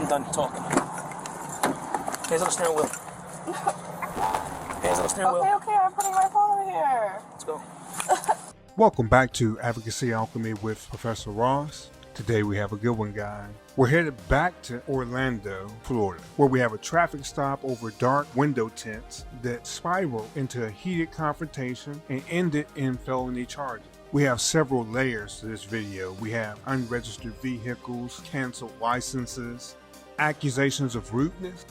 done talking. Hands on the steering wheel. Hands on the steering wheel. Okay, I'm putting my phone over here. Let's go. Welcome back to Advocacy Alchemy with Professor Ross. Today we have a good one, guys. We're headed back to Orlando, Florida, where we have a traffic stop over dark window tints that spiral into a heated confrontation and ended in felony charges. We have several layers to this video. We have unregistered vehicles, canceled licenses, accusations of rudeness,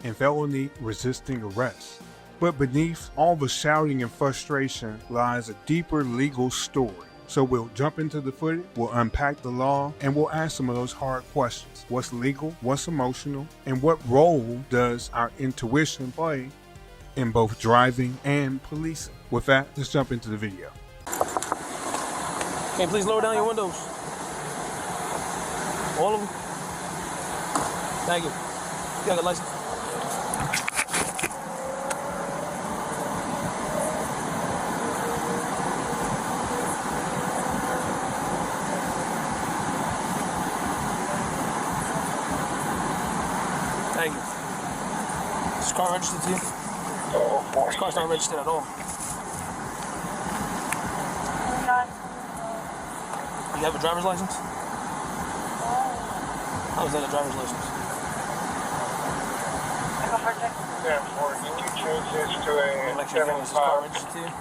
and felony resisting arrest. But beneath all the shouting and frustration lies a deeper legal story. So we'll jump into the footage, we'll unpack the law, and we'll ask some of those hard questions. What's legal, what's emotional, and what role does our intuition play in both driving and policing? With that, let's jump into the video. Can you please lower down your windows? All of them? Thank you. You got a license? Thank you. Is this car registered to you? This car's not registered at all. You have a driver's license? How is that a driver's license? Yeah, can you change this to a 7.5? Is this car registered to you?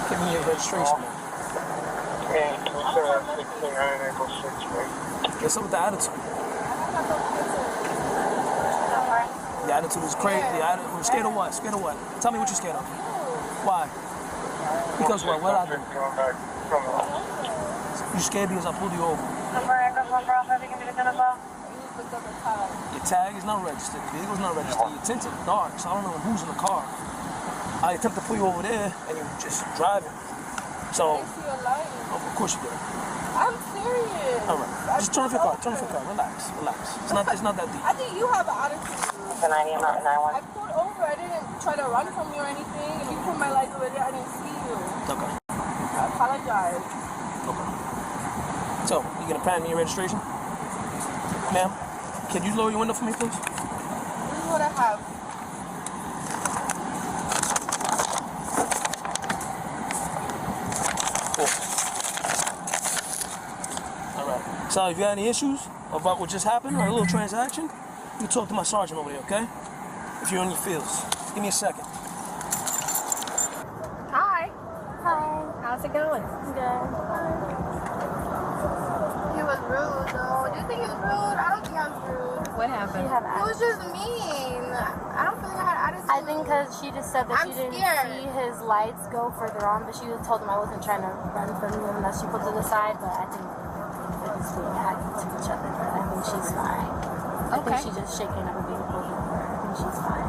Give me your registration. And 69 April 6th, right? What's up with the attitude? The attitude is crazy. The attitude, scared of what? Scared of what? Tell me what you're scared of. Why? Because what? What I do? You scared because I pulled you over. Your tag is not registered. The vehicle's not registered. Your tint's in the dark, so I don't know who's in the car. I attempt to pull you over there, and you're just driving. So, of course you did. I'm serious. All right. Just turn off your car. Turn off your car. Relax. Relax. It's not that deep. I think you have an attitude. I pulled over. I didn't try to run from you or anything. If you put my lights over there, I didn't see you. Okay. I apologize. Okay. So, you gonna patent me your registration? Ma'am, can you lower your window for me, please? This is what I have. Cool. All right. So, if you have any issues about what just happened or a little transaction, you talk to my sergeant over there, okay? If you're in your fields. Give me a second. Hi. Hi. How's it going? Good. He was rude, though. Do you think he was rude? I don't think I was rude. What happened? He was just mean. I don't feel like I had attitude. I think because she just said that I'm she didn't scared. see his lights go further on, but she told him I wasn't trying to run from him unless she put to the side, but I think they're just being happy to each other, but I think she's fine. I think she's just shaking up and being pulled over. I think she's fine.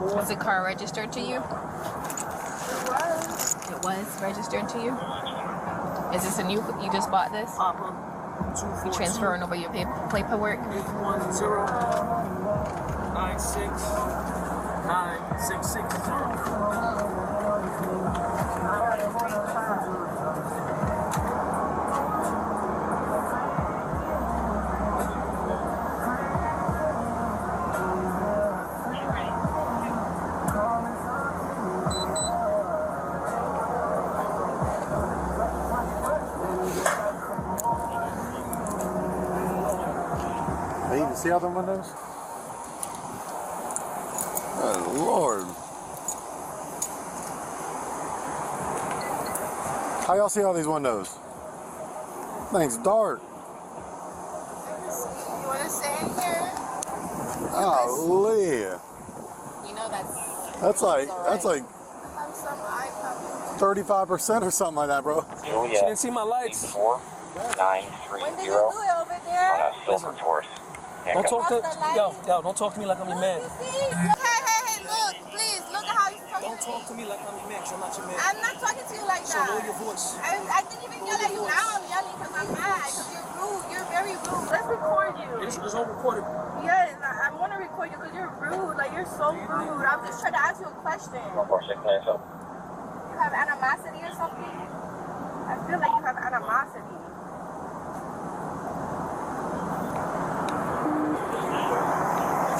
Was the car registered to you? It was. It was registered to you? Is this a new, you just bought this? Papa. You transferring over your paperwork? Hey, you can see out the windows? Oh, Lord. How y'all see all these windows? Thing's dark. You want to stay in here? Golly. You know That's like Have some eye cover. 35% or something like that, bro. She didn't see my lights. 4930 When did you do it over there? on a silver horse. Don't talk to me like I'm your man. Hey, look, please, look at how he's talking to talk to me like I'm your man, 'cause I'm not your man. I'm not talking to you like So that. lower your voice. I didn't even yell at you. Now I'm yelling because I'm mad. Because you're rude. You're very rude. Let's record you. It's all recorded. Yes, I want to record you because you're rude. Like, you're so rude. I'm just trying to ask you a question. You have animosity or something? I feel like you have animosity.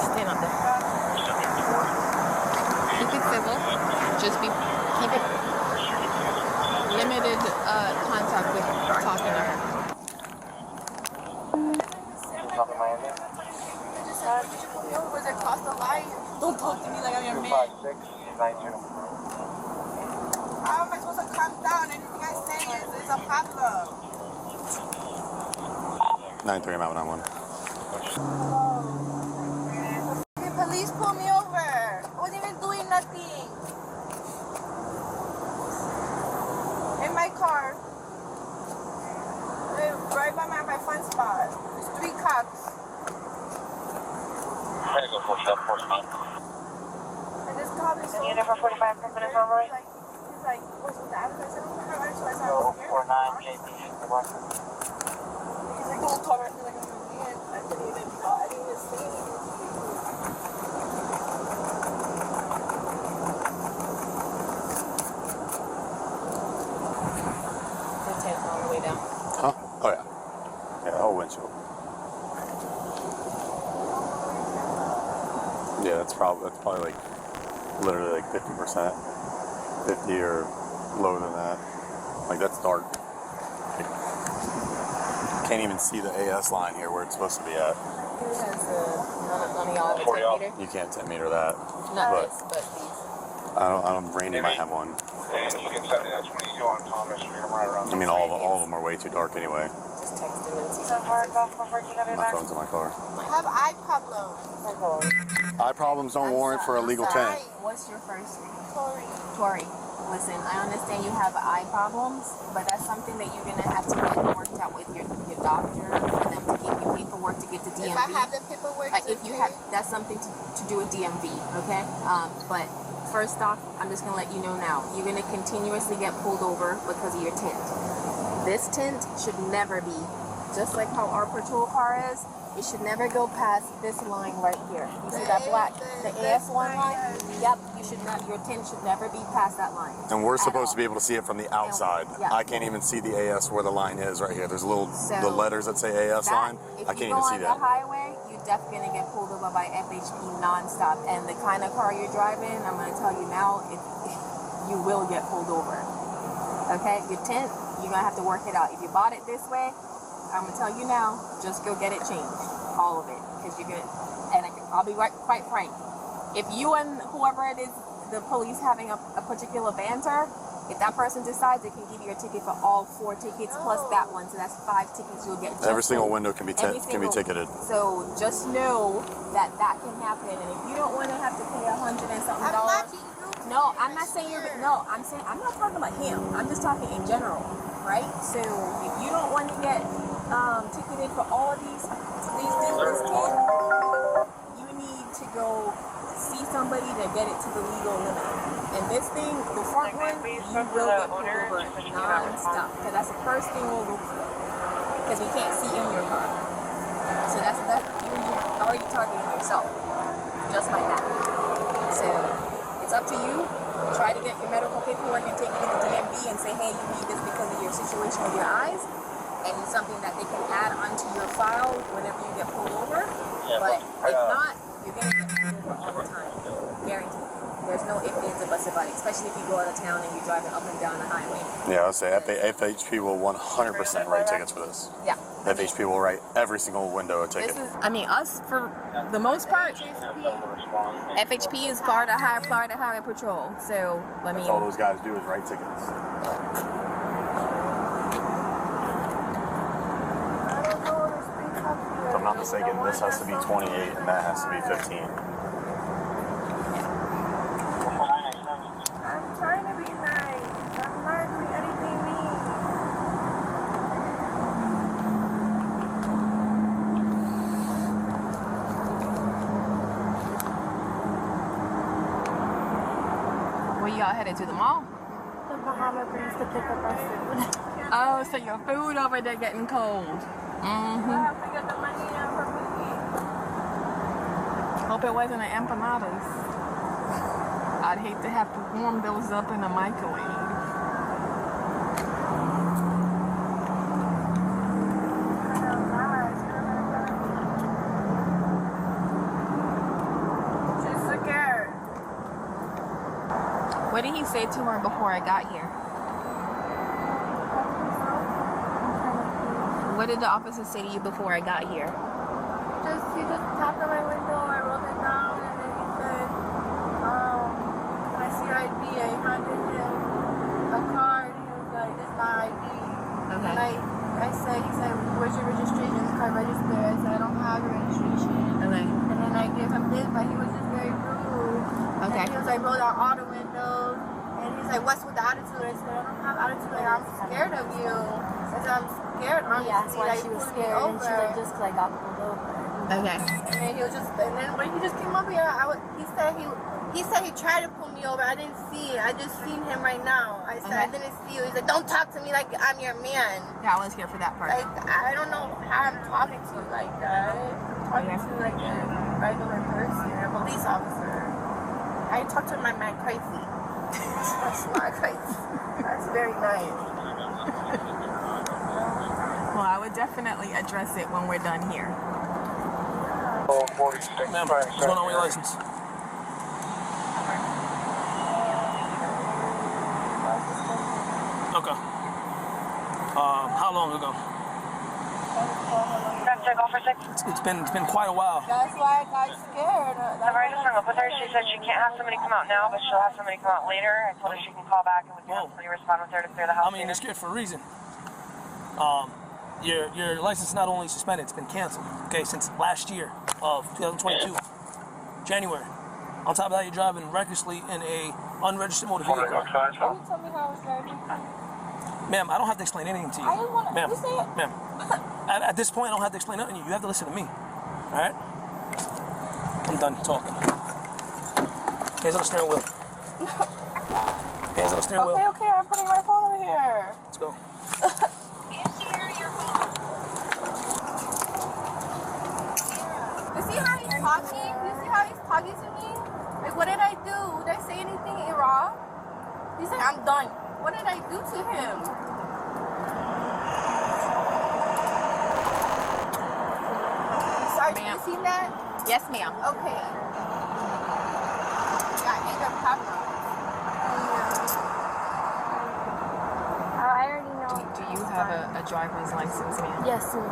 Stand up there. Keep it civil. Just keep it limited contact with talking to her. Was it cross the line? Don't talk to me like I'm your man. How am I supposed to calm down? Anything I say is a problem. 9-3, I'm out on one. The police pulled me over. I wasn't even doing nothing. In my car. Right by my fun spot. There's 3 cops. Try to go for stuff, force me. And this cop is so... Any other for 45 minutes on right? He's like, what's the address? I don't know how much I Go was here. 49 JP. He's like, don't talk to me like I'm your man. I didn't even say anything. The tent all the way down. Huh? Oh, yeah. Yeah, whole windshield. Yeah, that's probably like literally like 50%. 50 or lower than that. Like, that's dark. Like, can't even see the AS line here where it's supposed to be at. Who has none of y'all have a 10 meter? You can't 10 meter that. Not But this, but these. I don't Randy might have one. And you can set it, that's when you go on Thomas, you're right around. I mean, all of them are way too dark anyway. Just text them and see. My phone's in my car. I have eye problems. Eye problems don't warrant for a legal tent. What's your first name? Tori. Tori. Listen, I understand you have eye problems, but that's something that you're gonna have to get worked out with your doctor for them to give you paperwork to get the DMV. If I have the paperwork, Like, if you have, that's something to do with DMV, okay? But first off, I'm just gonna let you know now, you're gonna continuously get pulled over because of your tint. This tint should never be, just like how our patrol car is, it should never go past this line right here. You see that black, the AS1 line? Yep, your tint should never be past that line. And we're supposed to be able to see it from the outside. Yeah. I can't even see the AS where the line is right here. There's the So, letters that say AS line. I can't even see If you that. go on the highway, you're definitely gonna get pulled over by FHP nonstop. And the kind of car you're driving, I'm gonna tell you now, you will get pulled over. Okay, your tint, you're gonna have to work it out. If you bought it this way, I'm gonna tell you now, just go get it changed, all of it, because you're gonna. And I'll be quite frank. If you and whoever it is, the police having a particular banter, if that person decides, they can give you a ticket for all 4 tickets plus that one, so that's 5 tickets you'll get. Every single window can be ticketed. So just know that can happen, and if you don't want to have to pay $100 and something dollars. No, I'm not saying you're. No, I'm not talking about him. I'm just talking in general, right? So if you don't want to get ticketed for all of these things, you need to go see somebody to get it to the legal limit. And this thing, the front one, you will get pulled over non-stop, because that's the first thing we'll look for, because we can't see in your car. So that's you're already targeting yourself, just like that. So it's up to you. Try to get your medical paperwork and take it to the DMV and say, hey, you need this because of your situation with your eyes, and it's something that they can add onto your file whenever you get pulled over. But if not, you're going to get pulled over all the time. Guaranteed. There's no ifs, ands, or buts about it, especially if you go out of town and you're driving up and down the highway. Yeah, I'll say FHP will 100% write tickets for this. Yeah. FHP will write every single window a ticket. Us, for the most part, FHP is Florida Highway Patrol. So, I mean, All those guys do is write tickets. If I'm not mistaken, this has to be 28 and that has to be 15. I'm trying to be nice. I'm not doing anything mean. were you y'all headed to the mall? The Bahama Breeze to pick up our food. Oh, so your food over there getting cold. I have to get the money in for me. Hope it wasn't an empanadas. I'd hate to have to warm those up in a microwave. What did he say to her before I got here? What did the officer say to you before I got here? He just tapped on my window, I rolled it down, and then he said, when I see your ID, I handed him a card, he was like, this is my ID. Okay. And I said, he said, where's your registration? This car registered. I said, I don't have your registration. Okay. And then I gave him this, but he was just very rude. Okay. And he was like, roll down all the windows. And he's like, what's with the attitude? I said, I don't have attitude. Like, I'm scared of you. I said, I'm scared, honestly. Yeah, that's why like, she was pulled me scared. And over. she like, just like got pulled over. Okay. And then he was just, and then when he just came up here, he said he tried to pull me over. I didn't see it. I just seen him right now. I said, I didn't see you. He's like, don't talk to me like I'm your man. Yeah, I was here for that part. Like, I don't know how I'm talking to you like that. I'm talking to you like a regular person, a police officer. I talk to my man crazy. That's not crazy. That's very nice. Well, I would definitely address it when we're done here. Ma'am, what's going on with your license? Okay. How long ago? It's been quite a while. That's why I got scared. I've already just hung up with her. She said she can't have somebody come out now, but she'll have somebody come out later. I told her she can call back and we can hopefully respond with her to clear the house. I mean, you're scared for a reason. Your license is not only suspended, it's been canceled. Okay, since last year of 2022, January. On top of that, you're driving recklessly in a unregistered motor vehicle. Can you tell me how I was driving? Ma'am, I don't have to explain anything to you. I didn't want to. Ma'am, You say it. ma'am. At this point, I don't have to explain nothing to you. You have to listen to me. All right? I'm done talking. Hands on the steering wheel. Hands on the steering wheel. Okay, I'm putting my phone over here. Let's go. You see how he's talking? You see how he's talking to me? Like, what did I do? Did I say anything wrong? He's like, I'm done. What did I do to him? Sorry, did you see that? Yes, ma'am. Okay. Got anger problem. I already know. Do you have a driver's license, ma'am? Yes, ma'am.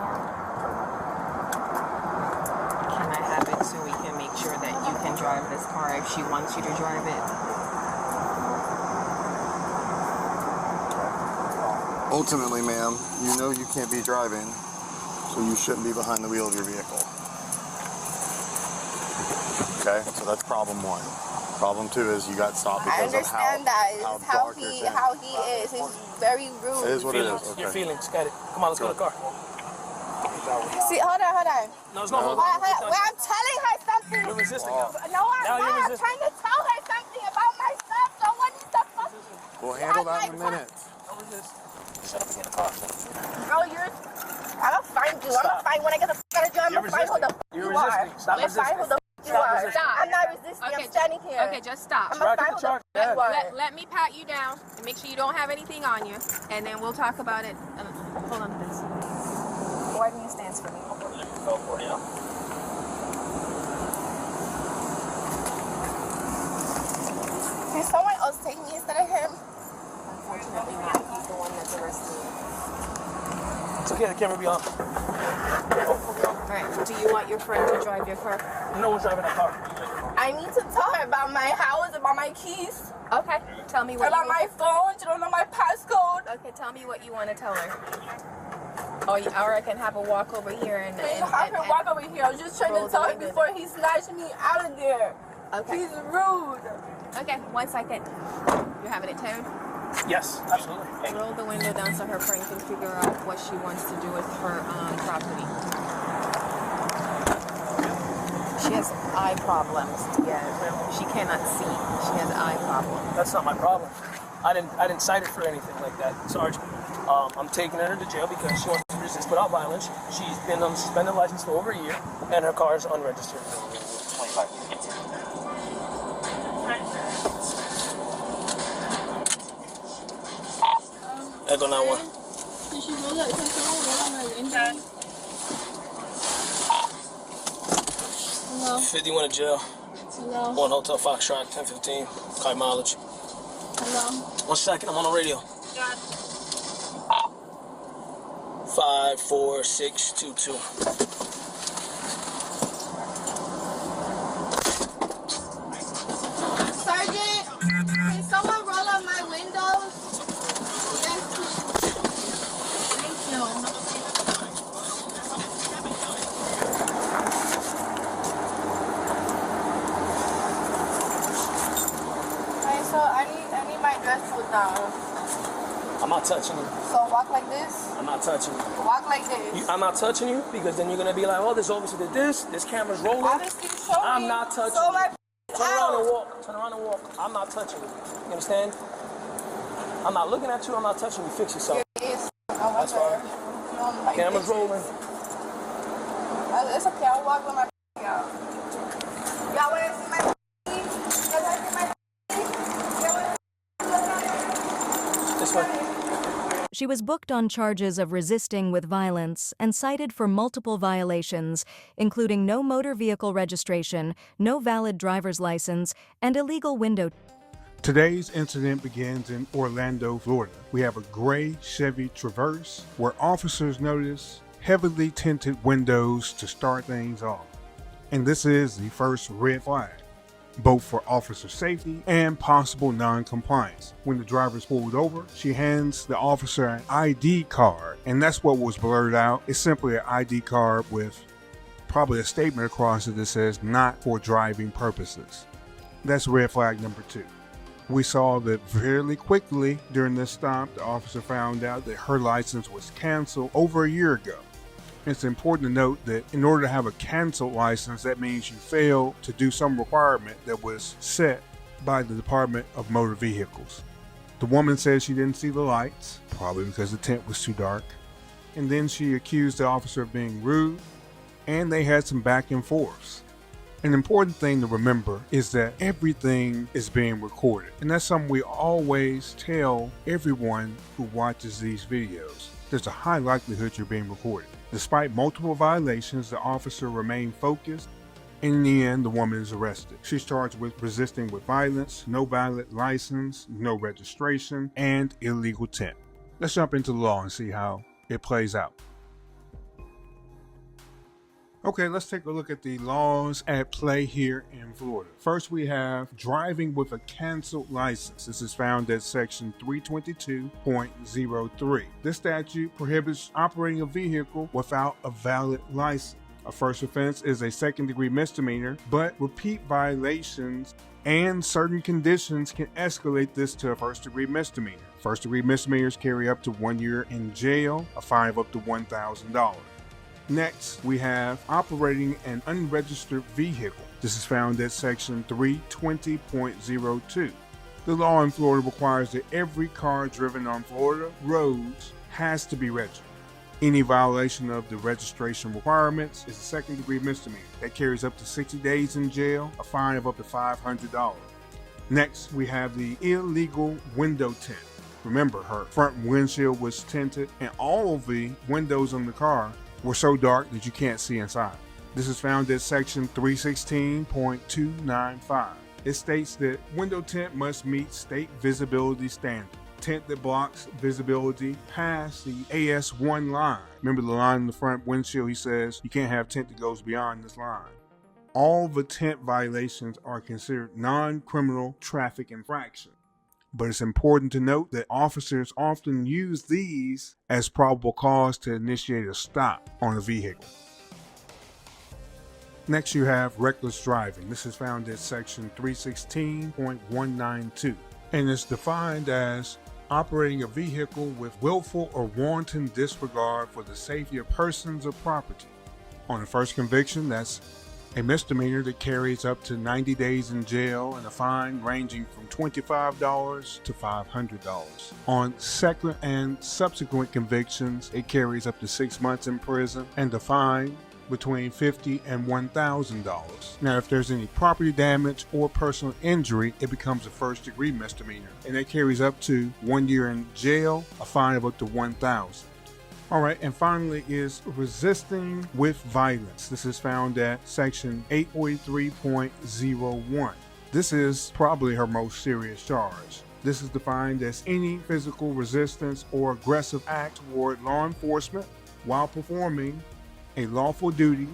Can I have it so we can make sure that you can drive this car if she wants you to drive it? Ultimately, ma'am, you know you can't be driving, so you shouldn't be behind the wheel of your vehicle. Okay, so that's problem one. Problem two is you got stopped because of how dark your tent. How he is. He's very rude. It is what it is. Your Okay. feelings, got it. Come on, let's go to the car. See, hold on. No, it's not hold on. Well, I'm telling her something. You're resisting. No, I'm not. I'm trying to tell her something about my stuff. So what is the fuck? We'll handle that in a minute. Don't resist. Shut up and get in the car. Bro, I'm gonna find you. I'm gonna find when I get the fuck out of you. I'm gonna find who the fuck you are. resisting. Stop I'm gonna find who the fuck you are. Stop. I'm not resisting. I'm standing here. Okay, just stop. I'm gonna find who the fuck you are. Let me pat you down and make sure you don't have anything on you, and then we'll talk about it. Hold on, please. Coordinating stands for me. Can someone else take me instead of him? Unfortunately not. He's the one that's arrested. It's okay, the camera be on. Alright, do you want your friend to drive your car? No one's driving the car. I need to tell her about my house, about my keys, Okay, tell me what about you my phone. She don't know my passcode. Okay, tell me what you want to tell her. Oh, or I can have a walk over here and Have her walk over here. I was just trying to tell her before he snatched me out of there. Okay. He's rude. Okay, 1 second. You having it towed? Yes, absolutely. Roll the window down so her friend can figure out what she wants to do with her property. She has eye problems. Yeah, she cannot see. She has eye problems. That's not my problem. I didn't cite her for anything like that, Sergeant. I'm taking her to jail because she wants to resist without violence. She's been on a suspended license for over a year, and her car is unregistered. 25. Echo 9-1. Can she roll up? Can someone roll on my window? Hello? 51 in jail. Hello? 1 Hotel Foxtrot, 1015. Car mileage. Hello? 1 second, I'm on the radio. 54622. Sergeant, can someone roll up my windows? Yes, please. Thank you. Alright, so I need my dress pulled down. I'm not touching you. So walk like this. I'm not touching you. Walk like this. I'm not touching you because then you're gonna be like, oh, this officer did this camera's rolling. Obviously, show I'm me. not touching So you. my Turn around and walk. Turn around and walk. I'm not touching you. You understand? I'm not looking at you. I'm not touching you. Fix yourself. Yes. That's fine. Like Camera's rolling. It's okay. I'll walk with my out. Y'all want to see my Y'all want to see my This way. She was booked on charges of resisting with violence and cited for multiple violations, including no motor vehicle registration, no valid driver's license, and illegal window. Today's incident begins in Orlando, Florida. We have a gray Chevy Traverse where officers notice heavily tinted windows to start things off. And this is the first red flag, both for officer safety and possible non-compliance. When the driver's pulled over, she hands the officer an ID card, and that's what was blurred out. It's simply an ID card with probably a statement across it that says not for driving purposes. That's red flag number 2. We saw that fairly quickly during this stop, the officer found out that her license was canceled over a year ago. It's important to note that in order to have a canceled license, that means you failed to do some requirement that was set by the Department of Motor Vehicles. The woman said she didn't see the lights, probably because the tint was too dark, and then she accused the officer of being rude, and they had some back and forths. An important thing to remember is that everything is being recorded, and that's something we always tell everyone who watches these videos. There's a high likelihood you're being recorded. Despite multiple violations, the officer remained focused. In the end, the woman is arrested. She's charged with resisting with violence, no valid license, no registration, and illegal tint. Let's jump into the law and see how it plays out. Okay, let's take a look at the laws at play here in Florida. First, we have driving with a canceled license. This is found at section 322.03. This statute prohibits operating a vehicle without a valid license. A first offense is a second-degree misdemeanor, but repeat violations and certain conditions can escalate this to a first-degree misdemeanor. First-degree misdemeanors carry up to 1 year in jail, a fine of up to $1,000. Next, we have operating an unregistered vehicle. This is found at section 320.02. The law in Florida requires that every car driven on Florida roads has to be registered. Any violation of the registration requirements is a second-degree misdemeanor that carries up to 60 days in jail, a fine of up to $500. Next, we have the illegal window tint. Remember, her front windshield was tinted and all of the windows on the car were so dark that you can't see inside. This is found at section 316.295. It states that window tint must meet state visibility standards. Tint that blocks visibility past the AS1 line. Remember the line in the front windshield, he says you can't have tint that goes beyond this line. All the tint violations are considered non-criminal traffic infractions. But it's important to note that officers often use these as probable cause to initiate a stop on a vehicle. Next, you have reckless driving. This is found at section 316.192, and it's defined as operating a vehicle with willful or wanton disregard for the safety of persons or property. On the first conviction, that's a misdemeanor that carries up to 90 days in jail and a fine ranging from $25 to $500. On second and subsequent convictions, it carries up to 6 months in prison and a fine between $50 and $1,000. Now, if there's any property damage or personal injury, it becomes a first-degree misdemeanor, and it carries up to 1 year in jail, a fine of up to $1,000. All right, and finally is resisting with violence. This is found at section 843.01. This is probably her most serious charge. This is defined as any physical resistance or aggressive act toward law enforcement while performing a lawful duty,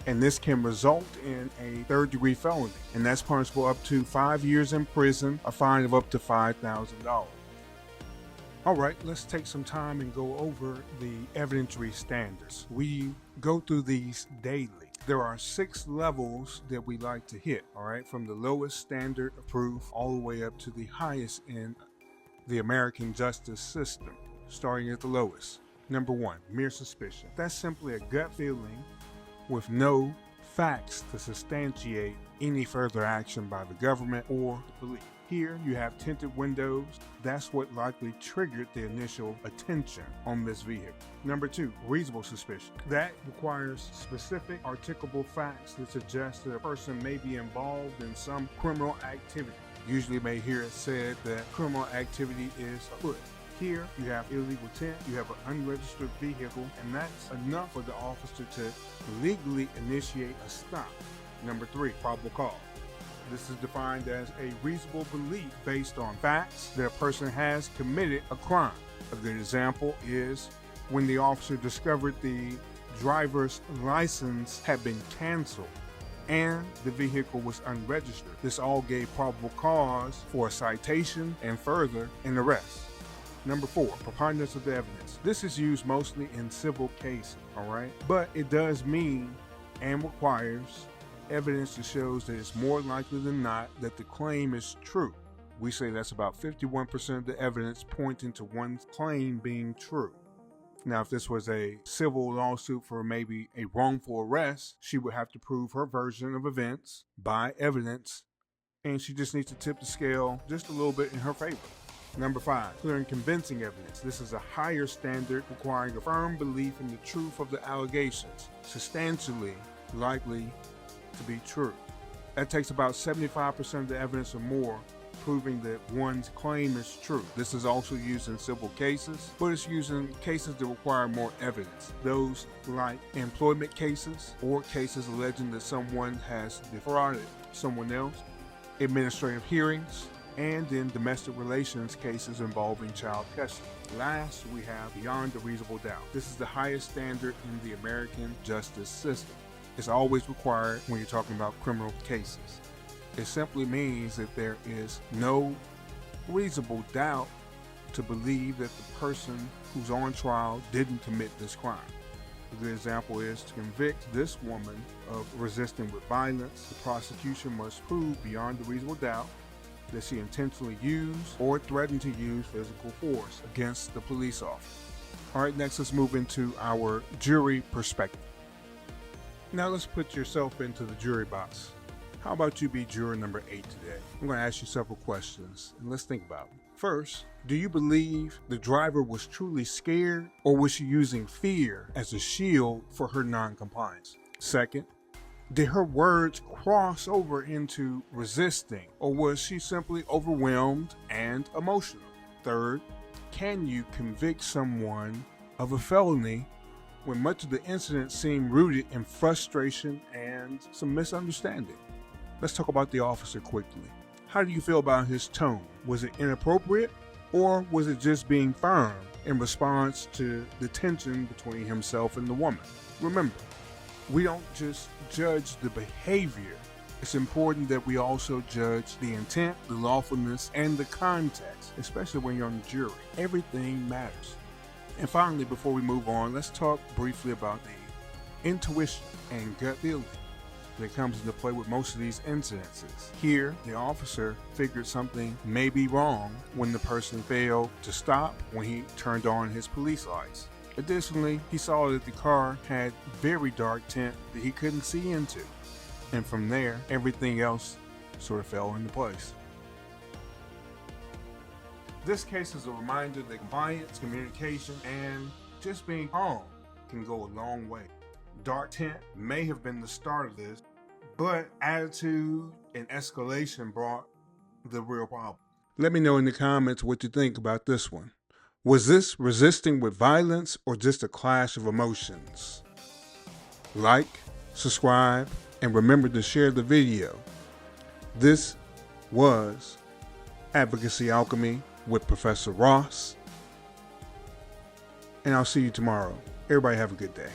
and this can result in a third-degree felony, and that's punishable up to 5 years in prison, a fine of up to $5,000. All right, let's take some time and go over the evidentiary standards. We go through these daily. There are 6 levels that we like to hit, all right, from the lowest standard of proof all the way up to the highest in the American justice system, starting at the lowest. Number 1, mere suspicion. That's simply a gut feeling with no facts to substantiate any further action by the government or the police. Here you have tinted windows. That's what likely triggered the initial attention on this vehicle. Number 2, reasonable suspicion. That requires specific articulable facts that suggest that a person may be involved in some criminal activity. Usually may hear it said that criminal activity is afoot. Here you have illegal tint, you have an unregistered vehicle, and that's enough for the officer to legally initiate a stop. Number 3, probable cause. This is defined as a reasonable belief based on facts that a person has committed a crime. A good example is when the officer discovered the driver's license had been canceled and the vehicle was unregistered. This all gave probable cause for a citation and further an arrest. Number 4, preponderance of the evidence. This is used mostly in civil cases, all right? But it does mean and requires evidence that shows that it's more likely than not that the claim is true. We say that's about 51% of the evidence pointing to one's claim being true. Now, if this was a civil lawsuit for maybe a wrongful arrest, she would have to prove her version of events by evidence, and she just needs to tip the scale just a little bit in her favor. Number 5, clear and convincing evidence. This is a higher standard requiring a firm belief in the truth of the allegations, substantially likely to be true. That takes about 75% of the evidence or more, proving that one's claim is true. This is also used in civil cases, but it's used in cases that require more evidence. Those like employment cases or cases alleging that someone has defrauded someone else, administrative hearings, and in domestic relations cases involving child custody. Last, we have beyond a reasonable doubt. This is the highest standard in the American justice system. It's always required when you're talking about criminal cases. It simply means that there is no reasonable doubt to believe that the person who's on trial didn't commit this crime. A good example is to convict this woman of resisting with violence. The prosecution must prove beyond a reasonable doubt that she intentionally used or threatened to use physical force against the police officer. All right, next let's move into our jury perspective. Now let's put yourself into the jury box. How about you be juror number 8 today? I'm going to ask you several questions, and let's think about them. First, do you believe the driver was truly scared, or was she using fear as a shield for her non-compliance? Second, did her words cross over into resisting, or was she simply overwhelmed and emotional? Third, can you convict someone of a felony when much of the incident seemed rooted in frustration and some misunderstanding? Let's talk about the officer quickly. How do you feel about his tone? Was it inappropriate, or was it just being firm in response to the tension between himself and the woman? Remember, we don't just judge the behavior. It's important that we also judge the intent, the lawfulness, and the context, especially when you're on the jury. Everything matters. And finally, before we move on, let's talk briefly about the intuition and gut feeling that comes into play with most of these incidences. Here, the officer figured something may be wrong when the person failed to stop when he turned on his police lights. Additionally, he saw that the car had very dark tint that he couldn't see into. And from there, everything else sort of fell into place. This case is a reminder that compliance, communication, and just being calm can go a long way. Dark tint may have been the start of this, but attitude and escalation brought the real problem. Let me know in the comments what you think about this one. Was this resisting with violence or just a clash of emotions? Like, subscribe, and remember to share the video. This was Advocacy Alchemy with Professor Ross, and I'll see you tomorrow. Everybody have a good day.